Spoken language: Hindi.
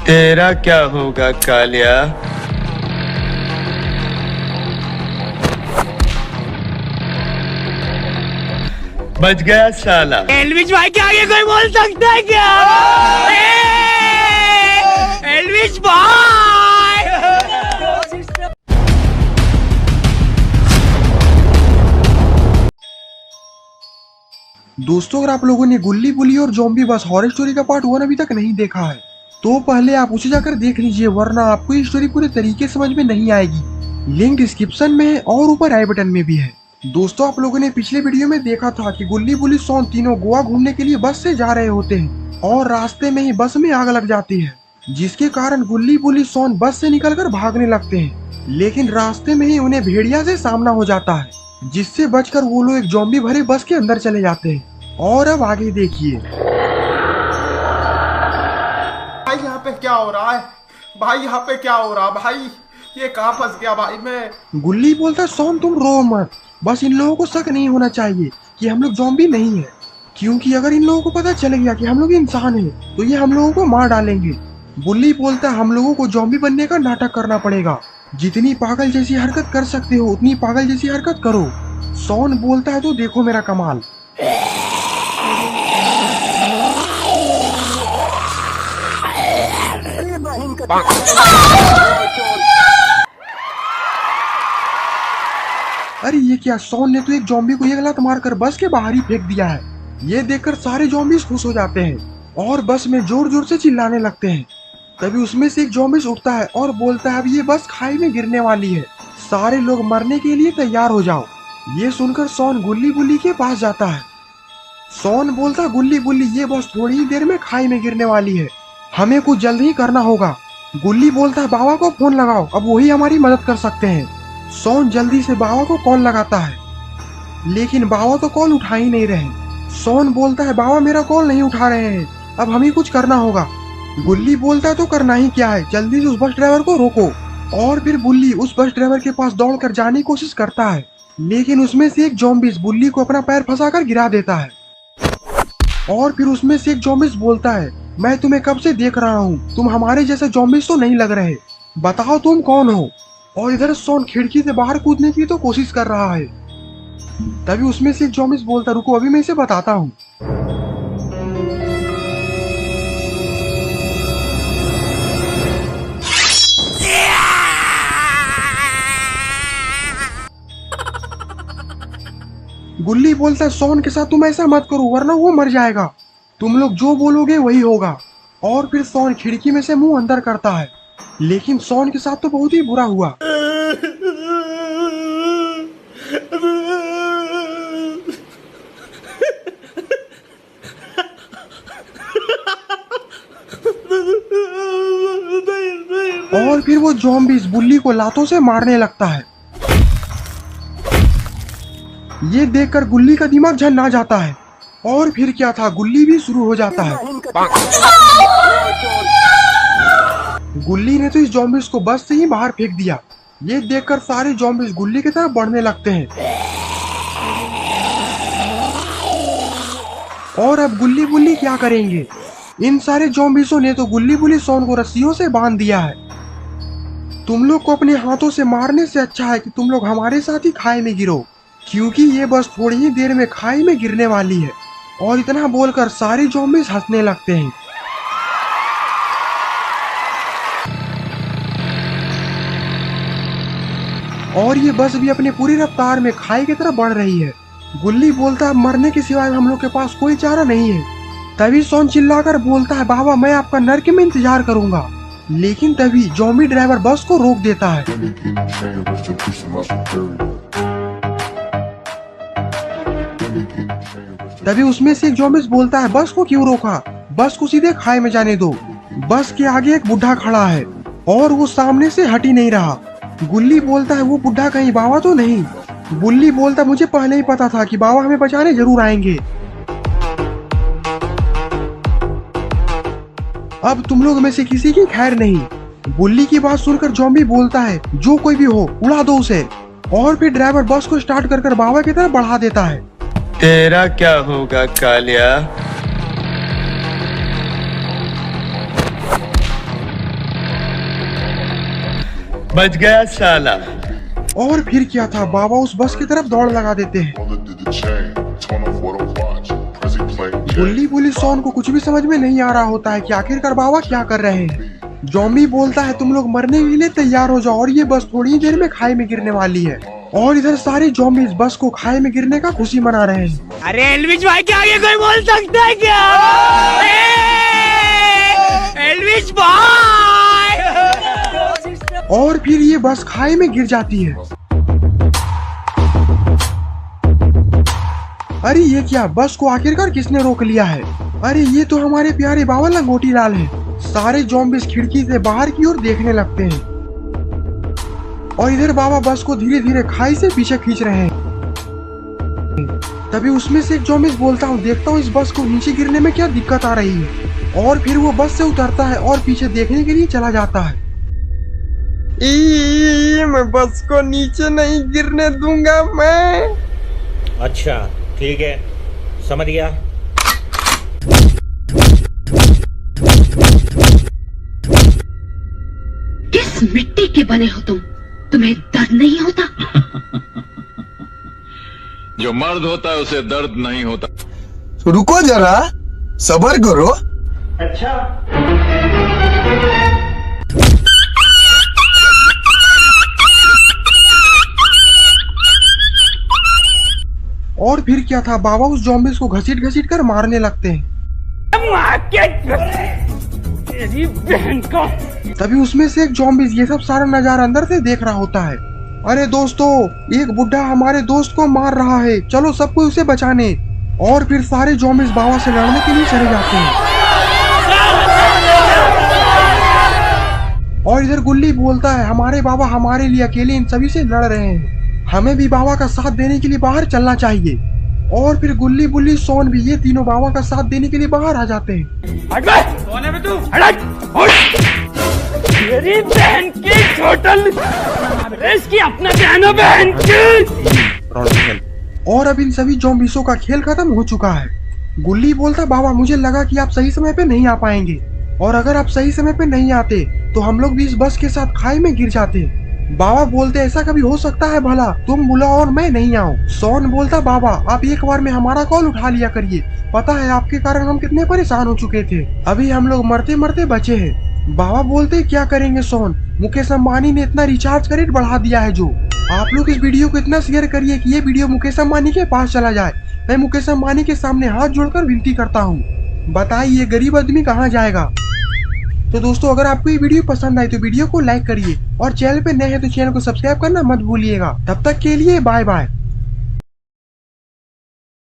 तेरा क्या होगा कालिया। बच गया साला। एल्विश भाई के आगे कोई बोल सकता है क्या? एल्विश भाई। दोस्तों, अगर आप लोगों ने गुल्ली बुली और ज़ॉम्बी बस हॉरर स्टोरी का पार्ट 1 अभी तक नहीं देखा है तो पहले आप उसे जाकर देख लीजिए, वरना आपको ये स्टोरी पूरे तरीके से समझ में नहीं आएगी। लिंक डिस्क्रिप्शन में है और ऊपर आई बटन में भी है। दोस्तों, आप लोगों ने पिछले वीडियो में देखा था कि गुल्ली बुली सोन तीनों गोवा घूमने के लिए बस से जा रहे होते हैं और रास्ते में ही बस में आग लग जाती है, जिसके कारण गुल्ली बुली सोन बस से निकलकर भागने लगते हैं। लेकिन रास्ते में ही उन्हें भेड़िया से सामना हो जाता है, जिससे बचकर वो लोग एक ज़ॉम्बी भरे बस के अंदर चले जाते हैं। और अब आगे देखिए। भाई यहाँ पे क्या हो रहा है? भाई यहाँ पे क्या हो रहा भाई? ये कहाँ फंस गया भाई मैं? गुल्ली बोलता है, सोन तुम रो मत, बस इन लोगों को शक नहीं होना चाहिए कि हम लोग ज़ॉम्बी नहीं है, क्योंकि अगर इन लोगों को पता चल गया कि हम लोग इंसान हैं तो ये हम लोगों को मार डालेंगे। गुल्ली बोलता है, हम लोगों को ज़ॉम्बी बनने का नाटक करना पड़ेगा, जितनी पागल जैसी हरकत कर सकते हो उतनी पागल जैसी हरकत करो। सोन बोलता है, तो देखो मेरा कमाल। अरे ये क्या, सोन ने तो एक ज़ॉम्बी को एक लात मारकर बस के बाहर ही फेंक दिया है। ये देखकर सारे ज़ॉम्बीज खुश हो जाते हैं और बस में जोर जोर से चिल्लाने लगते हैं। तभी उसमें से एक ज़ॉम्बी उठता है और बोलता है, अब ये बस खाई में गिरने वाली है, सारे लोग मरने के लिए तैयार हो जाओ। ये सुनकर सोन गुल्ली बुल्ली के पास जाता है। सोन बोलता, गुल्ली बुल्ली ये बस थोड़ी ही देर में खाई में गिरने वाली है, हमें कुछ जल्द ही करना होगा। गुल्ली बोलता है, बाबा को फोन लगाओ, अब वही हमारी मदद कर सकते हैं। सोन जल्दी से बाबा को कॉल लगाता है, लेकिन बाबा तो कॉल उठा ही नहीं रहे। सोन बोलता है, बाबा मेरा कॉल नहीं उठा रहे हैं, अब हमें कुछ करना होगा। गुल्ली बोलता है, तो करना ही क्या है, जल्दी से उस बस ड्राइवर को रोको। और फिर बुल्ली उस बस ड्राइवर के पास दौड़कर जाने की कोशिश करता है, लेकिन उसमें से एक ज़ॉम्बी बुल्ली को अपना पैर फंसाकर गिरा देता है। और फिर उसमें से एक ज़ॉम्बी बोलता है, मैं तुम्हें कब से देख रहा हूँ, तुम हमारे जैसे ज़ॉम्बी तो नहीं लग रहे, बताओ तुम कौन हो। और इधर सोन खिड़की से बाहर कूदने की तो कोशिश कर रहा है। तभी उसमें से एक ज़ॉम्बी बोलता, रुको अभी मैं इसे बताता हूँ। गुल्ली बोलता है, सोन के साथ तुम ऐसा मत करो वरना वो मर जाएगा, तुम लोग जो बोलोगे वही होगा। और फिर सोन खिड़की में से मुंह अंदर करता है, लेकिन सोन के साथ तो बहुत ही बुरा हुआ। और फिर वो ज़ॉम्बीज बुल्ली को लातों से मारने लगता है। ये देखकर गुल्ली का दिमाग झन्ना जाता है और फिर क्या था, गुल्ली भी शुरू हो जाता है। गुल्ली ने तो इस ज़ॉम्बीज को बस से ही बाहर फेंक दिया। ये देखकर सारे ज़ॉम्बीज गुल्ली की तरफ बढ़ने लगते हैं। और अब गुल्ली बुल्ली क्या करेंगे, इन सारे ज़ॉम्बीज़ों ने तो गुल्ली बुल्ली सोन को रस्सियों से बांध दिया है। तुम लोग को अपने हाथों से मारने से अच्छा है कि तुम लोग हमारे साथ ही खाई में गिरो, क्योंकि ये बस थोड़ी ही देर में खाई में गिरने वाली है। और इतना बोलकर सारे ज़ॉम्बीज हंसने लगते हैं। और ये बस भी अपनी पूरी रफ्तार में खाई की तरफ बढ़ रही है। गुल्ली बोलता है, मरने के सिवाय हम लोग के पास कोई चारा नहीं है। तभी सोन चिल्लाकर बोलता है, बाबा मैं आपका नर्क में इंतजार करूंगा। लेकिन तभी ज़ॉम्बी ड्राइवर बस को रोक देता है। तभी उसमें से एक ज़ॉम्बी बोलता है, बस को क्यों रोका, बस को सीधे खाई में जाने दो। बस के आगे एक बुढ़ा खड़ा है और वो सामने से हट ही नहीं रहा। गुल्ली बोलता है, वो बुढ़ा कहीं बाबा तो नहीं। बुल्ली बोलता, मुझे पहले ही पता था कि बाबा हमें बचाने जरूर आएंगे। अब तुम लोग में से किसी की खैर नहीं। बुल्ली की बात सुनकर ज़ॉम्बी बोलता है, जो कोई भी हो उड़ा दो उसे। और फिर ड्राइवर बस को स्टार्ट कर बाबा की तरफ बढ़ा देता है। तेरा क्या होगा कालिया। बच गया साला। और फिर क्या था, बाबा उस बस की तरफ दौड़ लगा देते हैं। बुल्ली बुल्ली सॉन को कुछ भी समझ में नहीं आ रहा होता है कि आखिरकार बाबा क्या कर रहे हैं। जॉम्बी बोलता है तुम लोग मरने के लिए तैयार हो जाओ और ये बस थोड़ी ही देर में खाई में गिरने वाली है। और इधर सारे जॉम्बी इस बस को खाई में गिरने का खुशी मना रहे हैं। अरे एल्विश भाई के आगे कोई बोल सकता है क्या? एल्विश भाई! और फिर ये बस खाई में गिर जाती है। अरे ये क्या, बस को आखिरकार किसने रोक लिया है? अरे ये तो हमारे प्यारे बाबा लंगोटी लाल हैं। सारे जॉम्बिस खिड़की से बाहर की ओर देखने लगते हैं और इधर बाबा बस को धीरे धीरे खाई से पीछे खींच रहे हैं। तभी उसमें से एक जॉम्बिस बोलता हूँ देखता हूँ इस बस को नीचे गिरने में क्या दिक्कत आ रही है। और फिर वो बस से उतरता है और पीछे देखने के लिए चला जाता है। मैं बस को नीचे नहीं गिरने दूंगा मैं। अच्छा ठीक है, समझ गया। किस मिट्टी के बने हो तुम? तुम्हें दर्द नहीं होता? जो मर्द होता है उसे दर्द नहीं होता। रुको जरा, सब्र करो। अच्छा और फिर क्या था, बाबा उस जॉम्बिस को घसीट घसीट कर मारने लगते हैं। तेरी बहन का! तभी उसमें से एक जॉम्बिस ये सब सारा नजारा अंदर से देख रहा होता है। अरे दोस्तों, एक बुढ़ा हमारे दोस्त को मार रहा है, चलो सबको उसे बचाने। और फिर सारे जॉम्बिस बाबा से लड़ने के लिए चले जाते हैं। और इधर गुल्ली बोलता है हमारे बाबा हमारे लिए अकेले इन सभी से लड़ रहे हैं, हमें भी बाबा का साथ देने के लिए बाहर चलना चाहिए। और फिर गुल्ली बुल्ली सोन भी ये तीनों बाबा का साथ देने के लिए बाहर आ जाते हैं। हट बे! कौन है बे तू? हट! तेरी बहन की टोटल इसकी अपना बहन बहन की। और अब इन सभी जॉम्बिसों का खेल खत्म हो चुका है। गुल्ली बोलता बाबा मुझे लगा कि आप सही समय पे नहीं आ पाएंगे, और अगर आप सही समय पे नहीं आते तो हम लोग भी इस बस के साथ खाई में गिर जाते। बाबा बोलते ऐसा कभी हो सकता है भला, तुम बुलाओ और मैं नहीं आऊँ। सोन बोलता बाबा आप एक बार में हमारा कॉल उठा लिया करिए, पता है आपके कारण हम कितने परेशान हो चुके थे, अभी हम लोग मरते मरते बचे हैं। बाबा बोलते क्या करेंगे सोन, मुकेश अंबानी ने इतना रिचार्ज का रेट बढ़ा दिया है। जो आप लोग इस वीडियो को इतना शेयर करिए कि ये वीडियो मुकेश अंबानी के पास चला जाए। मैं मुकेश अंबानी के सामने हाथ जोड़कर विनती करता हूँ, बताइए गरीब आदमी कहाँ जाएगा। तो दोस्तों अगर आपको ये वीडियो पसंद आई तो वीडियो को लाइक करिए और चैनल पे नए हैं तो चैनल को सब्सक्राइब करना मत भूलिएगा। तब तक के लिए बाय बाय।